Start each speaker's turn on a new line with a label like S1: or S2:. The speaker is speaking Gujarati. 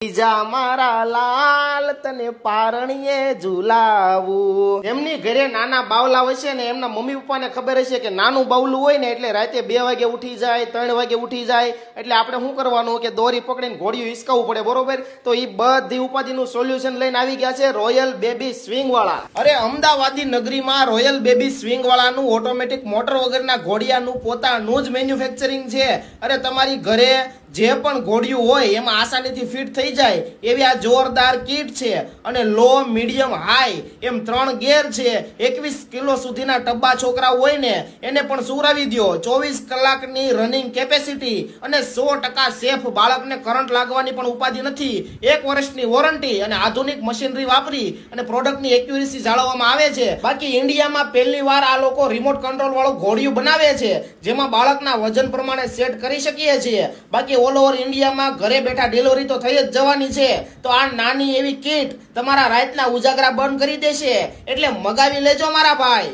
S1: જા મારા લાલ તને પારણીએ ઝુલાવું. એમની ઘરે નાના બાવલા હોય છે ને એમના મમ્મી પપ્પાને ખબર હશે કે નાનું બાવલું હોય ને એટલે રાતે 2 વાગે ઉઠી જાય, 3 વાગે ઉઠી જાય, એટલે આપણે શું કરવાનું કે દોરી પકડીને ઘોડિયું હિસકાવવું પડે, બરોબર? તો એ બધી ઉપાધિનું સોલ્યુશન લઈને આવી ગયા છે રોયલ બેબી સ્વિંગ વાળા. અરે અમદાવાદી નગરીમાં રોયલ બેબી સ્વિંગ વાળાનું ઓટોમેટિક મોટર વગરના ઘોડિયાનું પોતાનું જ મેન્યુફેક્ચરિંગ છે. અરે તમારી ઘરે જે પણ ઘોડિયું હોય એમાં આસાનીથી ફિટ થઈ જાય એવી આ જોરદાર કીટ છે. અને લો, મીડિયમ, હાઈ એમ 3 ગેર છે. 21 કિલો સુધીના ટબ્બા છોકરા હોય ને એને પણ સુવરાવી દો. 24 કલાકની રનિંગ કેપેસિટી અને 100% સેફ. બાળકને કરંટ લાગવાની પણ ઉપાધિ નથી. 1 વર્ષની વોરંટી અને આધુનિક મશીનરી વાપરી અને પ્રોડક્ટની એક્યુરેસી જાળવવામાં આવે છે. બાકી ઇન્ડિયામાં પહેલી વાર આ લોકો રિમોટ કંટ્રોલ વાળું ઘોડિયું બનાવે છે જેમાં બાળકના વજન પ્રમાણે સેટ કરી શકીએ છીએ. બાકી ઓલ ઓવર ઇન્ડિયામાં ઘરે બેઠા ડિલિવરી તો થઈ જ જવાની છે. તો આ નાની એવી કીટ તમારા રાતના ઉજાગરા બંધ કરી દેશે, એટલે મગાવી લેજો મારા ભાઈ.